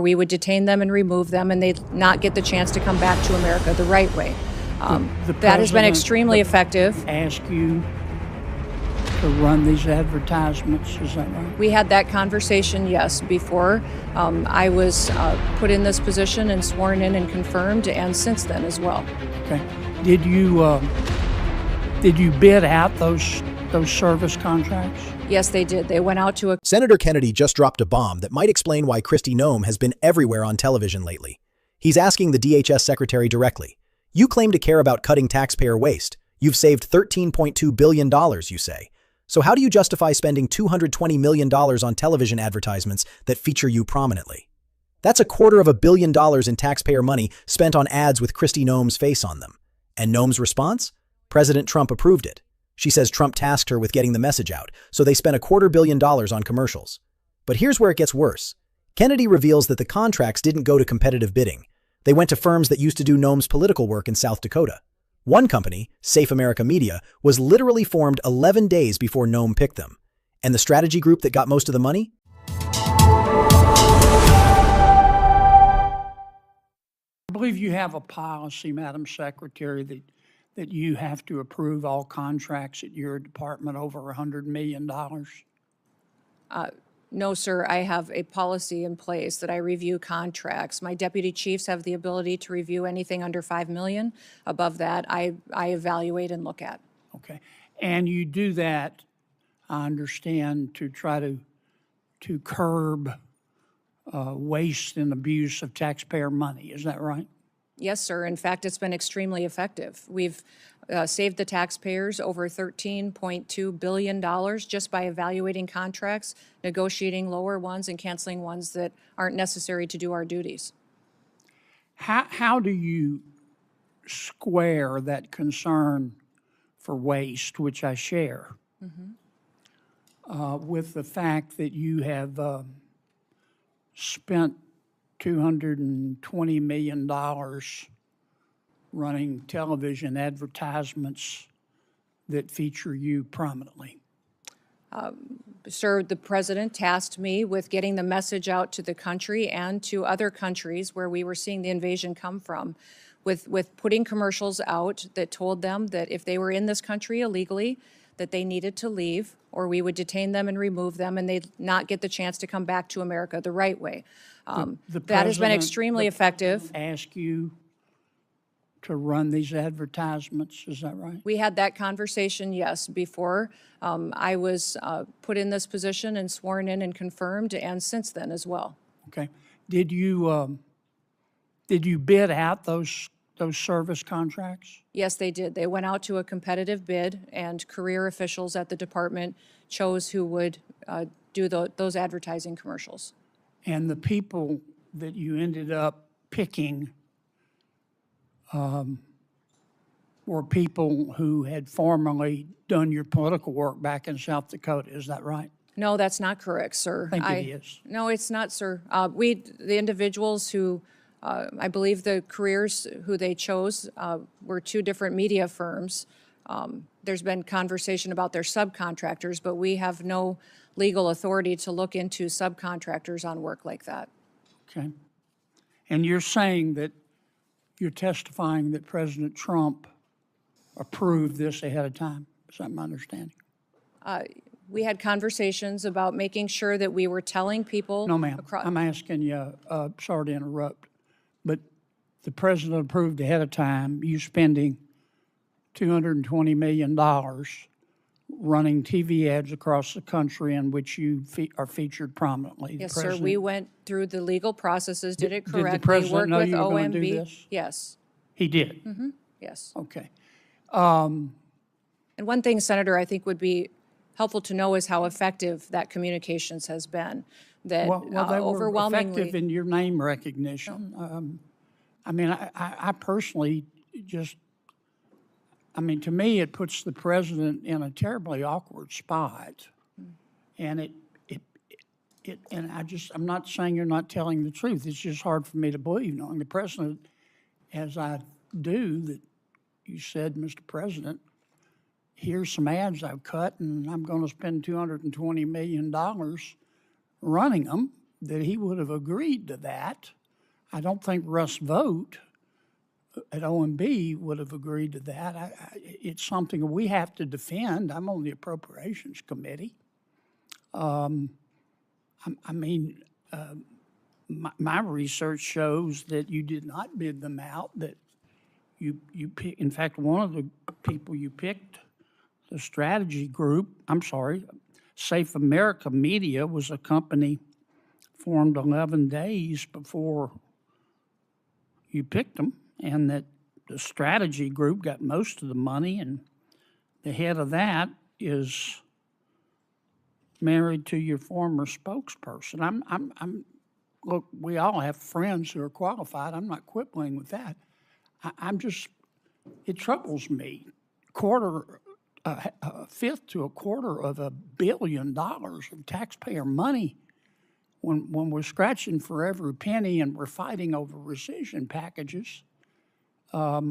We would detain them and remove them, and they'd not get the chance to come back to America the right way. That has been extremely effective. Ask you to run these advertisements, is that right? We had that conversation, yes, before I was put in this position and sworn in and confirmed, and since then as well. Okay. Did you bid out those service contracts? Yes, they did. They went out to a... Senator Kennedy just dropped a bomb that might explain why Kristi Noem has been everywhere on television lately. He's asking the DHS secretary directly. You claim to care about cutting taxpayer waste. You've saved $13.2 billion, you say. So how do you justify spending $220 million on television advertisements that feature you prominently? That's $250 million in taxpayer money spent on ads with Kristi Noem's face on them. And Noem's response? President Trump approved it. She says Trump tasked her with getting the message out, so they spent $250 million on commercials. But here's where it gets worse. Kennedy reveals that the contracts didn't go to competitive bidding. They went to firms that used to do Noem's political work in South Dakota. One company, Safe America Media, was literally formed 11 days before Noem picked them. And the strategy group that got most of the money? I believe you have a policy, Madam Secretary, that you have to approve all contracts at your department over $100 million. No, sir, I have a policy in place that I review contracts. My deputy chiefs have the ability to review anything under $5 million. Above that, I evaluate and look at. Okay. And you do that, I understand, to try to curb waste and abuse of taxpayer money. Is that right? Yes, sir. In fact, it's been extremely effective. We've saved the taxpayers over $13.2 billion just by evaluating contracts, negotiating lower ones, and canceling ones that aren't necessary to do our duties. How do you square that concern for waste, which I share, with the fact that you have spent $220 million running television advertisements that feature you prominently? Sir, the president tasked me with getting the message out to the country and to other countries where we were seeing the invasion come from, with putting commercials out that told them that if they were in this country illegally, that they needed to leave, or we would detain them and remove them, and they'd not get the chance to come back to America the right way. That has been extremely effective. Ask you to run these advertisements, is that right? We had that conversation, yes, before I was put in this position and sworn in and confirmed, and since then as well. Okay. Did you bid out those service contracts? Yes, they did. They went out to a competitive bid, and career officials at the department chose who would do those advertising commercials. And the people that you ended up picking were people who had formerly done your political work back in South Dakota, is that right? No, that's not correct, sir. I think it is. No, it's not, sir. The individuals who, I believe the careers who they chose were two different media firms. There's been conversation about their subcontractors, but we have no legal authority to look into subcontractors on work like that. Okay. And you're saying that you're testifying that President Trump approved this ahead of time. Is that my understanding? We had conversations about making sure that we were telling people. No, ma'am. I'm asking you, sorry to interrupt, but the president approved ahead of time you spending $220 million running TV ads across the country in which you are featured prominently. Yes, sir. We went through the legal processes, did it correctly. Did the president know you were going to do OMB. this? Yes. He did? Yes. Okay. And one thing, Senator, I think would be helpful to know is how effective that communications has been. That Well, they were overwhelmingly effective in your name recognition. I mean, I personally just, I mean, to me, it puts the president in a terribly awkward spot. And I'm not saying you're not telling the truth. It's just hard for me to believe, knowing the president, as I do, that you said, Mr. President, here's some ads I've cut, and I'm going to spend $220 million running them. that he would have agreed to that. I don't think Russ Vogt at OMB would have agreed to that. It's something we have to defend. I'm on the Appropriations Committee. My research shows that you did not bid them out, that you pick, in fact, one of the people you picked, the strategy group, Safe America Media was a company formed 11 days before you picked them, and that the strategy group got most of the money, and the head of that is married to your former spokesperson. Look, we all have friends who are qualified. I'm not quibbling with that. It troubles me. A fifth to a quarter of $1 billion of taxpayer money when we're scratching for every penny and we're fighting over rescission packages. I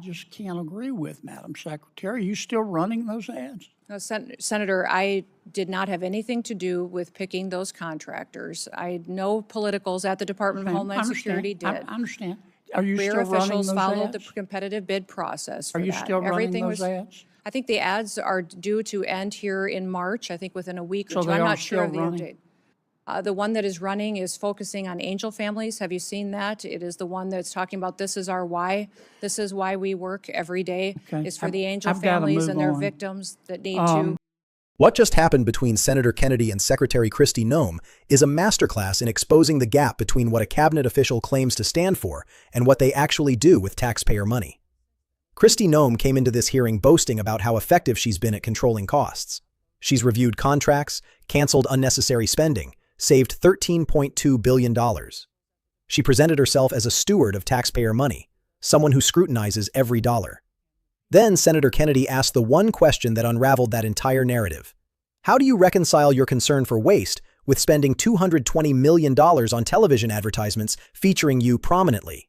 just can't agree with, Madam Secretary. Are you still running those ads? No, Senator, I did not have anything to do with picking those contractors. No politicals at the Department of Homeland Security did. I understand. Are you Career still running officials those followed ads? the competitive bid process for Are you that. still running Everything those ads? I think the ads are due to end here in March, I think within a week So or two. they I'm are not sure of still the running? update. The one that is running is focusing on angel families. Have you seen that? It is the one that's talking about this is our why. This is why we work every day. Okay. Is for the angel I've gotta families move and their on. victims that need to. What just happened between Senator Kennedy and Secretary Kristi Noem is a masterclass in exposing the gap between what a cabinet official claims to stand for and what they actually do with taxpayer money. Kristi Noem came into this hearing boasting about how effective she's been at controlling costs. She's reviewed contracts, canceled unnecessary spending, saved $13.2 billion. She presented herself as a steward of taxpayer money, someone who scrutinizes every dollar. Then Senator Kennedy asked the one question that unraveled that entire narrative. How do you reconcile your concern for waste with spending $220 million on television advertisements featuring you prominently?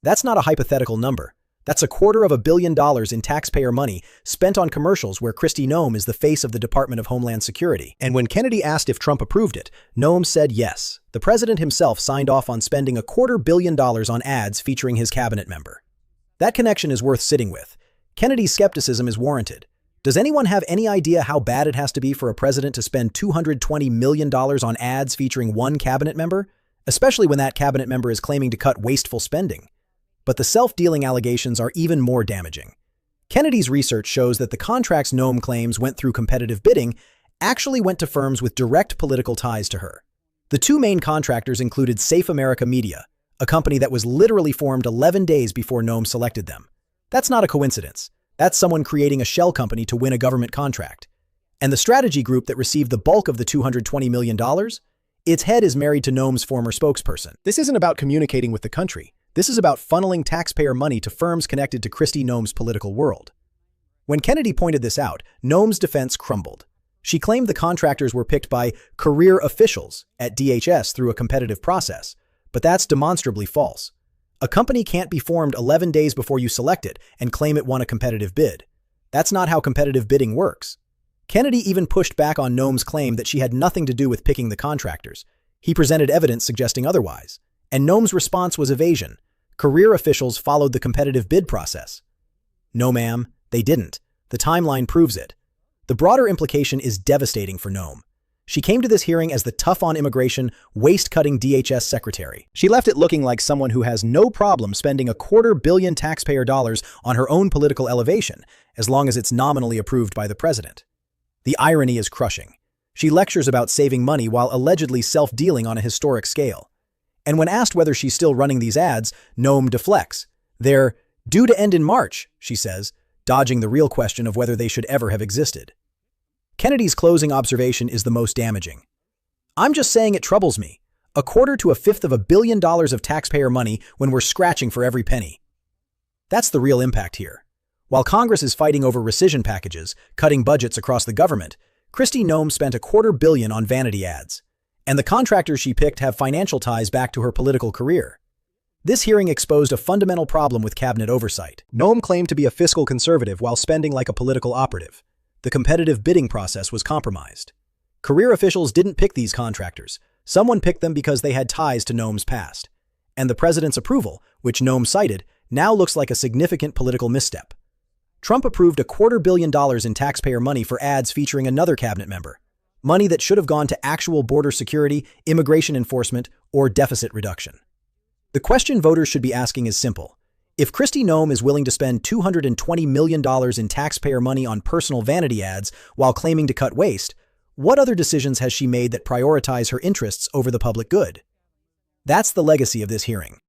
That's not a hypothetical number. That's $250 million in taxpayer money spent on commercials where Kristi Noem is the face of the Department of Homeland Security. And when Kennedy asked if Trump approved it, Noem said yes. The president himself signed off on spending $250 million on ads featuring his cabinet member. That connection is worth sitting with. Kennedy's skepticism is warranted. Does anyone have any idea how bad it has to be for a president to spend $220 million on ads featuring one cabinet member? Especially when that cabinet member is claiming to cut wasteful spending. But the self-dealing allegations are even more damaging. Kennedy's research shows that the contracts Noem claims went through competitive bidding actually went to firms with direct political ties to her. The two main contractors included Safe America Media, a company that was literally formed 11 days before Noem selected them. That's not a coincidence. That's someone creating a shell company to win a government contract. And the strategy group that received the bulk of the $220 million? Its head is married to Noem's former spokesperson. This isn't about communicating with the country. This is about funneling taxpayer money to firms connected to Kristi Noem's political world. When Kennedy pointed this out, Noem's defense crumbled. She claimed the contractors were picked by career officials at DHS through a competitive process, but that's demonstrably false. A company can't be formed 11 days before you select it and claim it won a competitive bid. That's not how competitive bidding works. Kennedy even pushed back on Noem's claim that she had nothing to do with picking the contractors. He presented evidence suggesting otherwise. And Noem's response was evasion. Career officials followed the competitive bid process. No, ma'am, they didn't. The timeline proves it. The broader implication is devastating for Noem. She came to this hearing as the tough-on-immigration, waist-cutting DHS secretary. She left it looking like someone who has no problem spending $250 million taxpayer dollars on her own political elevation, as long as it's nominally approved by the president. The irony is crushing. She lectures about saving money while allegedly self-dealing on a historic scale. And when asked whether she's still running these ads, Noem deflects. They're due to end in March, she says, dodging the real question of whether they should ever have existed. Kennedy's closing observation is the most damaging. I'm just saying it troubles me. $250 to $1/5 billion of taxpayer money when we're scratching for every penny. That's the real impact here. While Congress is fighting over rescission packages, cutting budgets across the government, Kristi Noem spent $250 million on vanity ads. And the contractors she picked have financial ties back to her political career. This hearing exposed a fundamental problem with cabinet oversight. Noem claimed to be a fiscal conservative while spending like a political operative. The competitive bidding process was compromised. Career officials didn't pick these contractors. Someone picked them because they had ties to Noem's past. And the president's approval, which Noem cited, now looks like a significant political misstep. Trump approved $250 million in taxpayer money for ads featuring another cabinet member. Money that should have gone to actual border security, immigration enforcement, or deficit reduction. The question voters should be asking is simple. If Kristi Noem is willing to spend $220 million in taxpayer money on personal vanity ads while claiming to cut waste, what other decisions has she made that prioritize her interests over the public good? That's the legacy of this hearing.